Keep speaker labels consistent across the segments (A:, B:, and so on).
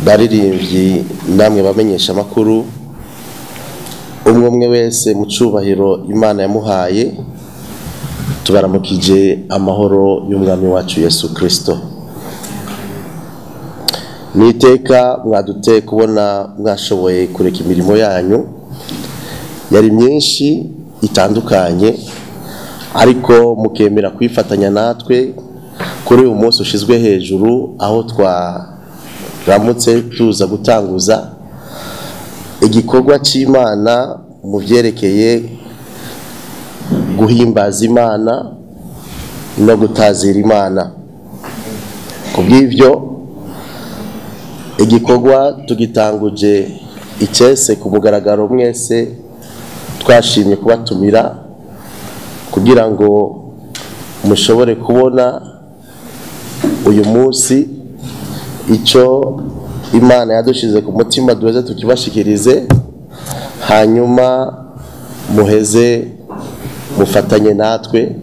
A: baririmbyi namwe bamenyesha makuru umwe wese mu cubahiro Imana yamuhaye tubaramukije amahoro y'umwami wacu Yesu Kristo. Niteka mwadute kubona mwashoboye kureka imirimo yanyu yari myinshi itandukanye ariko mukemera kwifatanya natwe kuri uyu munsi ushizwe hejuru aho twaramutse tuza gutanguza igikorwa c'Imana mu vyerekeye guhimbaza Imana no gutazira Imana. Kubw'ivyo igikorwa tugitanguje icese ku mugaragaro mwese twashimye kubatumira kugira ngo mushobore kubona uyu munsi ico Imana yadushize ku mutima duheze tukibashikirize hanyuma muheze mufatanye natwe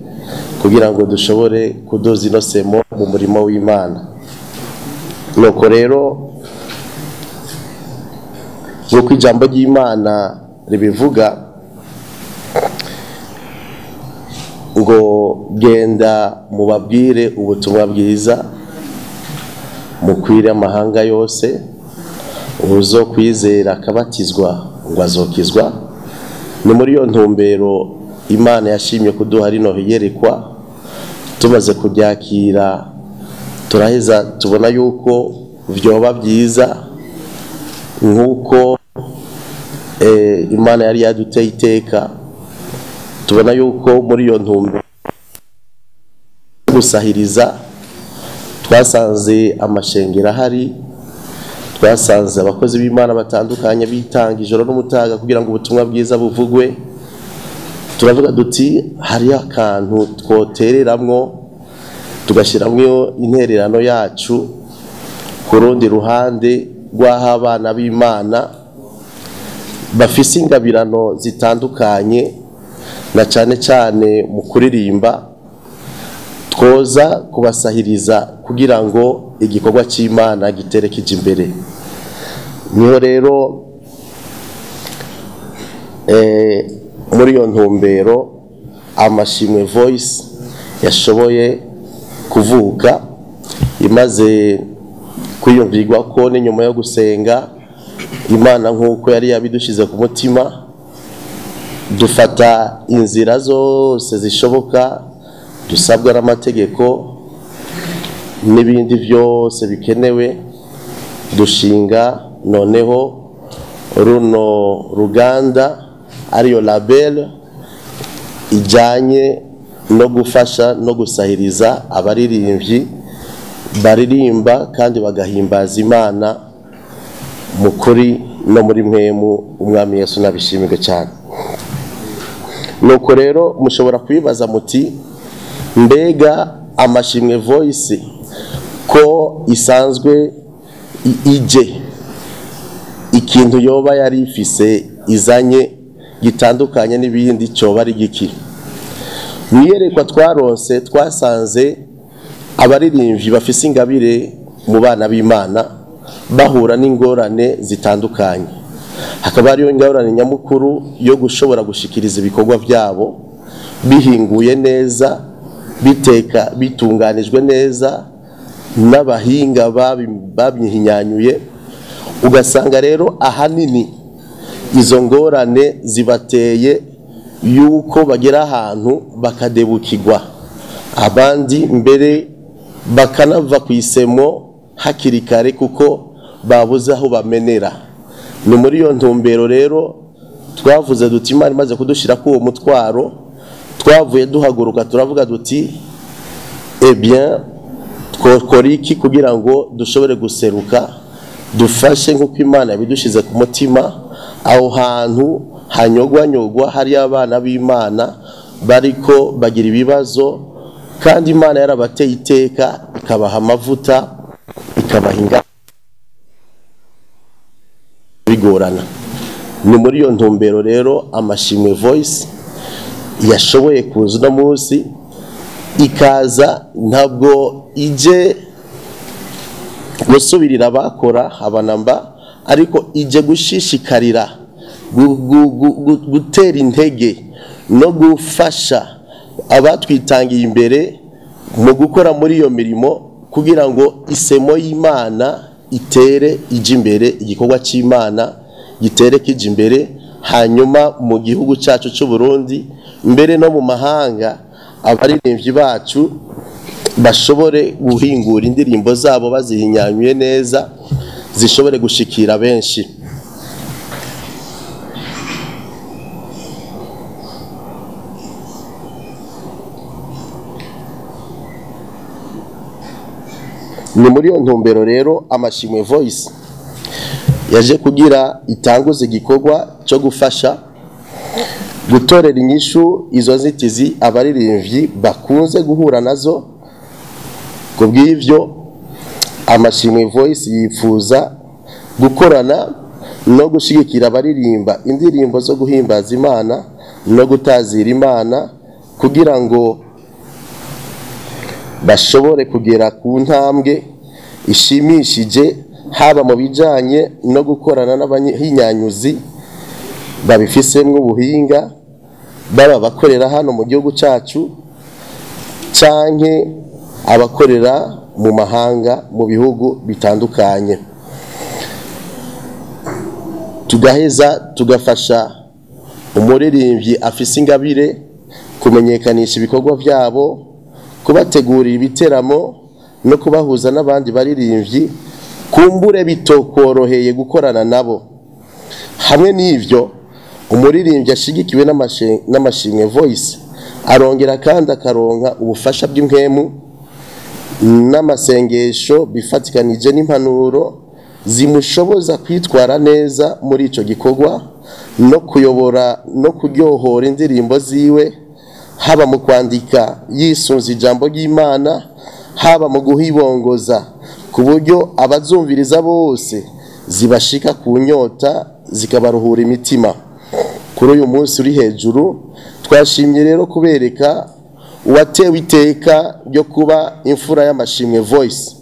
A: kugira ngo dushobore kudoza inosemo mu murimo w'Imana. Nuko rero nuko ijambo ry'Imana ribivuga ngo genda mubabwire ubutumwa bwiza mukwire amahanga yose uzo kwizera akabatizwa ngo azokizwa. Ni muri iyo ntumbero Imana yashimye kuduha rino yerekwa tumaze kuryakira turaheza tubona yuko vyoba byiza nkuko Imana yari yaduteye iteka. Tubona yuko muri iyo ntumbero gusahiriza twasanze amashengero ahari, twasanze abakozi b'Imana batandukanye bitanga ijoro n'umutaga kugira ngo ubutumwa bwiza buvugwe. Turavuga duti hari akantu twotereramwo tugashiramwo intererano yacu ku rundi ruhande rw'aho abana b'Imana bafise ingabirano zitandukanye, na cyane cyane mu kuririmba, twoza kubasahiriza kugira ngo igikorwa cy'Imana gitere kije imbere. Niho rero muri iyo ntumbero Amashimwe Voice yashoboye kuvuka, imaze kwiyumvirwa ko ni nyuma yo gusenga Imana nk'uko yari yabidushize ku mutima, dufata inzira zose zishoboka dusabwa n'amategeko n'ibindi byose bikenewe, dushinga noneho runo ruganda ariyo label ijanye no gufasha no gusahiriza abaririmbyi baririmba kandi bagahimbaza Imana mu kuri no muri mwemu. Umwami Yesu nabishimirwe cyane. Nuko rero mushobora kwibaza muti, mbega Amashimwe Voice ko isanzwe ije ikintu yoba yari ifise izanye gitandukanye n'ibindi cyoba ari giki? Mwiyerekwa twaronse twasanze abaririmbyi bafise ingabire mu bana b'Imana bahura n'ingorane zitandukanye. Hakaba hariyo ingorane nyamukuru yo gushobora gushikiriza ibikorwa byabo bihinguye neza, biteka bitunganijwe neza n'abahinga babyihinyanyuye. Ugasanga rero ahanini izo ngorane zibateye yuko bagera ahantu bakadebukirwa, abandi mbere bakanava ku isemo hakiri kare kuko babuze aho bamenera. Ni muri iyo ntumbero rero twavuze duti Imana imaze kudushira ko uwo mutwaro, twavuye duhaguruka turavuga duti bien twokora iki kugira ngo dushobore guseruka dufashe nk'uko Imana yabidushize ku mutima, aho hantu hanyogwanyogwa hari abana b'Imana bariko bagira ibibazo, kandi Imana yarabateye iteka ikabaha amavuta ikabahinga bigorana. Ni muri iyo ntumbero rero Amashimwe Voice yashoboye kuza no munsi, ikaza ntabwo ije gusubirira abakora abanamba, ariko ije gushishikarira gutera intege no gufasha abatwitangiye imbere mu gukora muri iyo mirimo, kugira ngo isemo y'Imana itere ije imbere, igikorwa cy'Imana gitere kije imbere, hanyuma mu gihugu cyacu cy'u Burundi mbere no mu mahanga abaririmbyi bacu bashobore guhingura indirimbo zabo bazihinyanyuye neza, zishobore gushikira benshi. Ni muri iyo ntumbero rero Amashimwe Voice yaje kugira itanguze igikorwa cyo gufasha gutorera inyishu izo nzitizi abaririmbyi bakunze guhura nazo. Kubw'ivyo Amashimwe Voice yifuza gukorana no gushigikira abaririmba indirimbo zo guhimbaza Imana no gutazira Imana, kugira ngo bashobore kugera ku ntambwe ishimishije, haba mu bijanye no gukorana n'abahinyanyuzi babifisemwe ubuhinga, baba bakorera hano mu gihugu cyacu canke abakorera mu mahanga mu bihugu bitandukanye. Tugaheza tugafasha umuririmbyi afise ingabire kumenyekanisha ibikorwa byabo, kubategurira ibiteramo no kubahuza n'abandi baririmbyi kumbure bitokoroheye gukorana nabo. Hamwe n'ivyo umuririmbyi ashigikiwe n'Amashimwe Voice arongera kandi akaronka ubufasha bw'impwemu n'amasengesho bifatikanije n'impanuro zimushoboza kwitwara neza muri ico gikorwa no kuyobora no kuryohora indirimbo ziwe, haba mu kwandika yisunze ijambo ry'Imana, haba mu guhibongoza ku buryo abazumviriza bose zibashika ku nyota zikabaruhura imitima. Kuri uyu munsi uri hejuru twashimye rero kubereka uwatewe iteka ryo kuba imfura y'amashimwe Voice.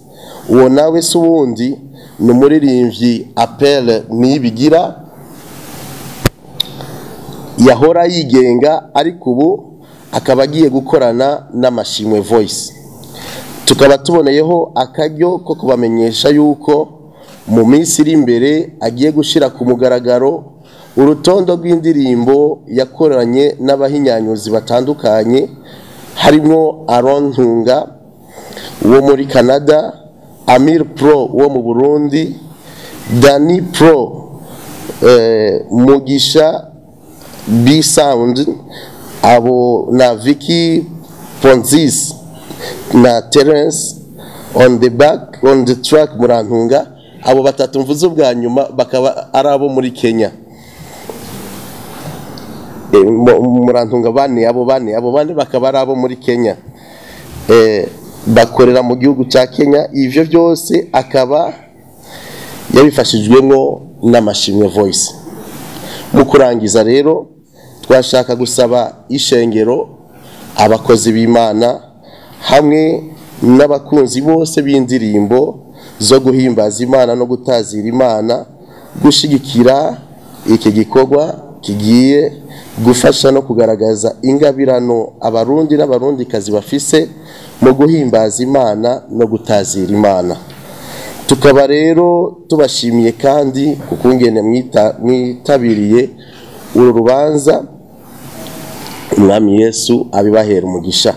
A: Uwo nawe si uwundi ni umuririmbyi Appel Niyibigira, yahora yigenga ariko ubu akaba agiye gukorana n'amashimwe Voice. Tukaba tuboneyeho akaryo ko kubamenyesha yuko mu minsi iri imbere agiye gushira ku mugaragaro urutondo rw'indirimbo yakoranye n'abahinyanyuzi batandukanye, harimo Aaron Ntunga wo muri Canada, Amir Pro wo mu Burundi, Dani Pro, Mugisha B Sound, abo na Vicky Ponzis na Terence on the track Murantunga. Abo batatu mvuze ubwa nyuma bakaba ari abo muri Kenya. Murantunga abo bane bakaba ari abo muri Kenya, bakorera mu gihugu cya Kenya. Ivyo byose akaba yabifashijwemo n'amashimwe Voice. Mu kurangiza rero twashaka gusaba ishengero, abakozi b'Imana hamwe n'abakunzi bose b'indirimbo zo guhimbaza Imana no gutazira Imana gushigikira iki gikorwa kigiye gufasha no kugaragaza ingabirano abarundi n'abarundikazi bafise mu guhimbaza Imana no gutazira Imana. Tukaba rero tubashimiye kandi kukungene mwitabiriye uru rubanza. Umwami Yesu abibahera umugisha.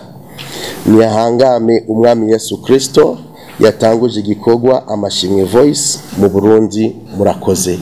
A: Niyahangame Umwami Yesu Kristo yatanguje igikorwa amashimwe Voice mu Burundi. Murakoze.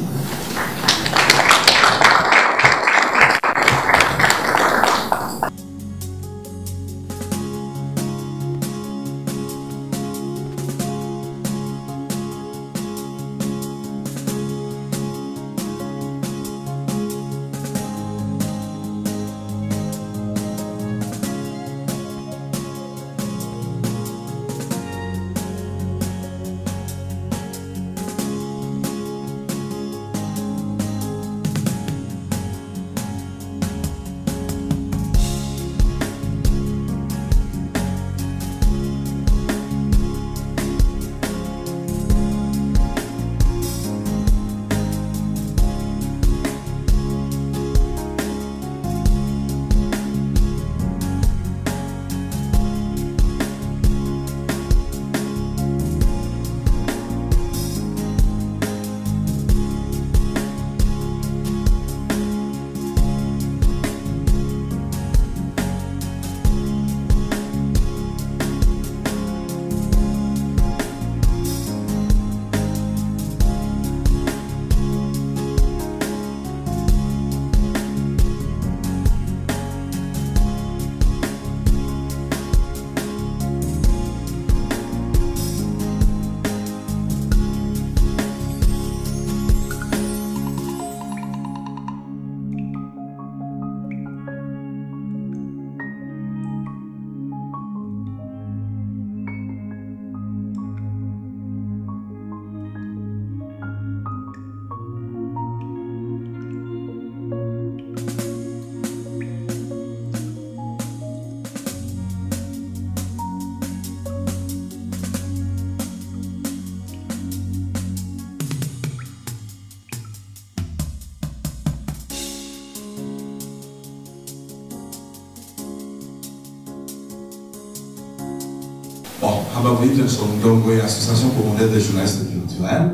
B: Bon, Hababrid, donc l'association burundaise des journalistes culturels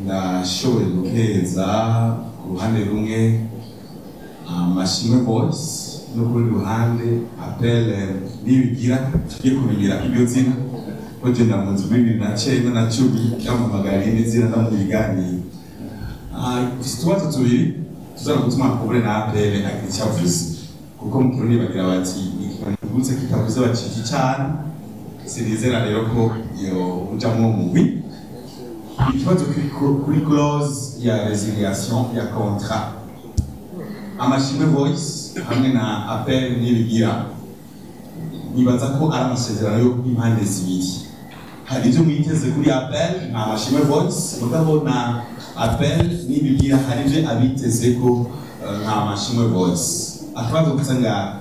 B: nashoboye gukeza ku ruhande rumwe amashimwe Voice no ku rundi ruhande Appel Niyibigira. Tugiye kumenyera ibyo zina ko je ndamunze 2009 na 10 kamamagara indi zina no mu biganiro. Tuba tubiri tuzara gutuma kubure na Appel agicyavuze kuko mu Kirundi bagira bati ikibazo kitavuze baciki cyane sinizera rero ko iyo ujamwo mugwi ikibazo kuri clause ya résiliation ya contrat amashimwe voice hamwe na appel n'ibigira nibaza ko ari amasezerano yo impande zibiri hari ibyo mwiteze kuri appel nta mashimwe voice mugabo na appel n'ibigira hari ibyo abiteze ko nta mashimwe voice akabazo kusanga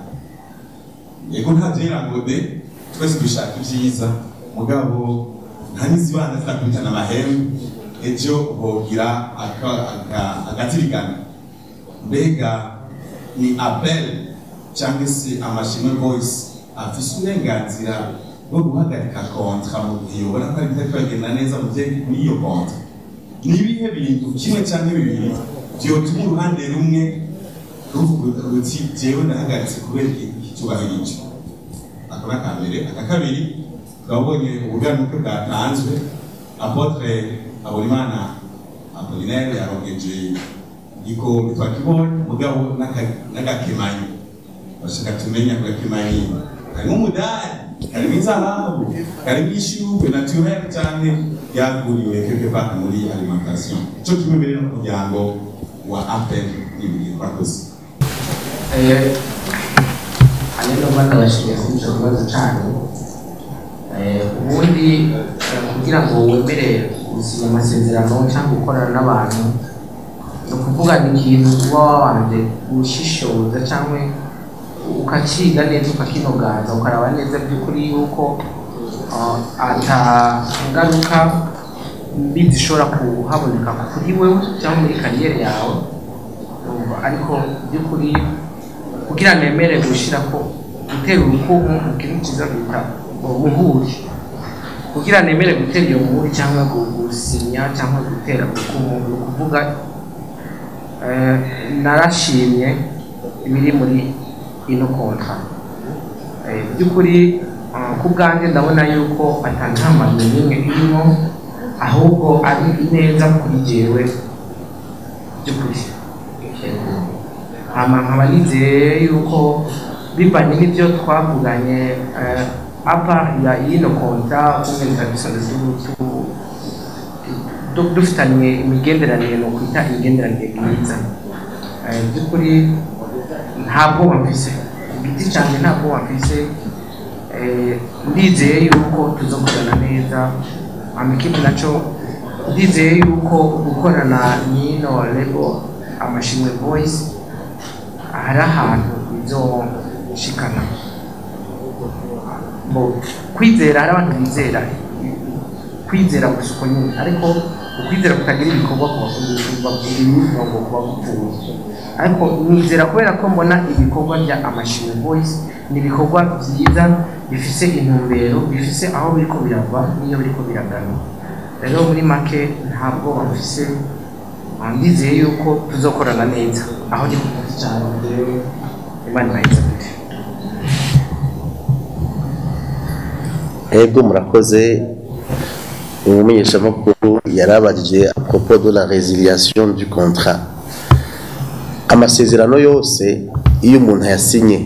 B: yego nta byirangode twese dushaka ibyiza mugabo nta nizibana zitakwitana amahembe ejo hogira agatirigana mbega ni appel cyangwa se amashimwe voice afise uburenganzira bwo guhagarika kontra mu gihe ubona ko ari bitagenda neza mu gihe kuri iyo kontra nibihe bintu kimwe cyangwa bibiri byotuma uruhande rumwe ruvuga ruti jewe ndahagaritse kubera icyubahiro icyo akaba kambere akakabiri twabonye ubuganuke bwatanzwe apotre Abolimana Apollinaire yarogeje igikombe twakibonye mugabo n'agakemanyi bashaka tumenya agakemanyi karimo umudari karimo inzahabu karimo ishurwe naturel cyane yaguriwe quelque part muri alimentation cyo kimwe mbere no kugirango wa appel n'ibiri bakoze
C: hanyuma bana bashyize kuri icyo kibazo cyane ubundi kugira ngo wemere gusinya amasezerano cyangwa gukorana n'abantu ni ukuvuga ni ikintu uba wabanje gushishoza cyangwa ukakiga neza ukakinogaza ukaraba neza by'ukuri yuko atangaruka mbi zishobora kuhaboneka kuri wewe cyangwa muri kariyeri yawe ariko by'ukuri kugira nemere gushyira ko gutera urukumu mu kintu cyiza bita umuhuri kugira nemere gutera iyo muhuri cyangwa gusinya cyangwa gutera urukumu ni ukuvuga narashimye ibiri muri ino kontra by'ukuri ku bwanjye ndabona yuko atantamanye n'imwe irimo ahubwo ari neza kuri jewe by'ukuri nkaba nizeye yuko bivanye n'ibyo twavuganye apa ya ino kontra kumwe dufitanye imigenderanire no kwita imigenderanire myiza by'ukuri ntabwo wamfise igiti cyane ntabwo wamfise ndizeye yuko tuzokorana neza amikipi naco ndizeye yuko gukorana n'ino lebo amashimwe voice hari ahantu bizoshikana kwizera hari abantu bizera kwizera gusa uko nyine ariko ukwizera kutagira ibikorwa kuba gupfuye ariko nizera kubera ko mbona ibikorwa bya amashimwe voice ni ibikorwa byiza bifise intumbero bifise aho biriko birava n'iyo biriko biragana rero muri make ntabwo bafise ndizeye yuko tuzokorana neza aho ni kuvuga cyane rero Imana nayiza gute
A: ego murakoze umumenyeshamakuru yarabajije à propos de la résiliation du contrat amasezerano yose iyo umuntu yasinye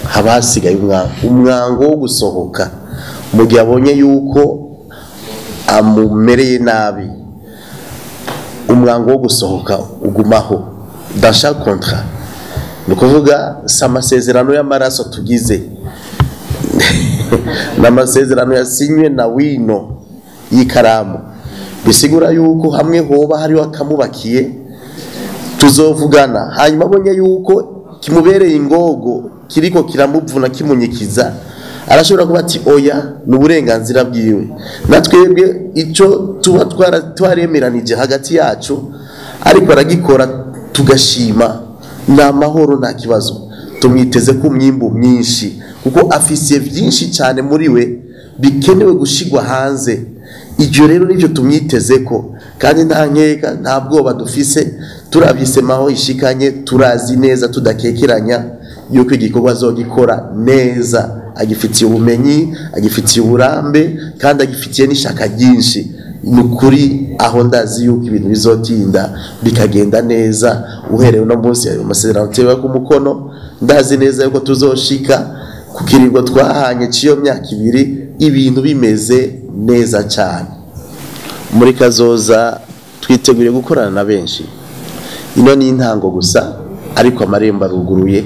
A: haba hasigaye umwango wo gusohoka mu gihe abonye yuko amumereye nabi umwango wo gusohoka ugumaho dans chaque contrat ni ukuvuga si amasezerano y'amaraso tugize n'amasezerano yasinywe na wino y'ikaramu bisigura yuko hamwe hoba hariho akamubakiye tuzovugana hanyuma abonye yuko kimubereye ingogo kiriko kiramuvuna kimunyikiza arashobora kuba ati oya n'uburenganzira bwiwe natwebwe ico tuba twaremeranije hagati yacu ariko aragikora tugashima na mahoro nta kibazo tumwiteze ku myimbo myinshi kuko afise byinshi cyane muri we bikenewe gushigwa hanze ibyo rero nivyo tumwiteze ko kandi nta nkeka nta bwoba dufise turabyise maho ishikanye turazi neza tudakekeranya yuko igikorwa azogikora neza agifitiye ubumenyi agifitiye uburambe kandi agifitiye n'ishaka ryinshi nukuri aho ndazi yuko ibintu bizotinda bikagenda neza uherewe no munsi ayo masezerano tewe ku mukono ndazi neza yuko tuzoshika kukiringo twahanye ciyo myaka ibiri ibintu bimeze neza cyane. Muri kazoza twiteguye gukorana na benshi, ino ni intango gusa ariko amarembo aruguruye.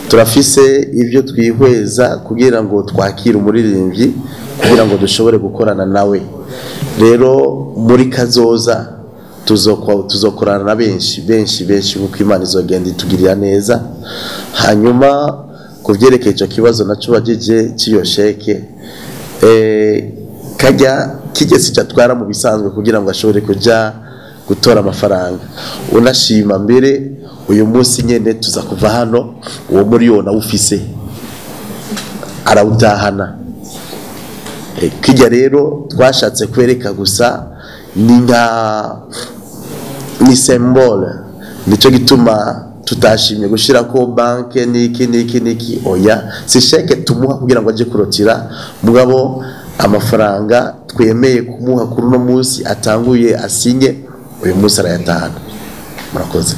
A: Turafise ibyo twihweza kugira ngo twakire umuririmbyi kugira ngo dushobore gukorana nawe. Rero muri kazoza tuzokorana na benshi kuko Imana izogenda itugirira neza. Hanyuma kuvyerekeye icyo kibazo naco bagije ciyo sheke kigesi cyatwara mu bisanzwe kugira ngo ashobore kuja gutora amafaranga. Unashima mbere uyu munsi nyene tuza kuva hano uwo miliyoni ufise arawutahana. Kijya rero twashatse kwereka gusa ni symbole, nico gituma tutashimye gushira ko banke niki oya, si sheke tumuha kugira ngo aje kurotira, mugabo amafaranga twemeye kumuha kuri no munsi atanguye asinye uyu munsi arayatahana. Murakoze.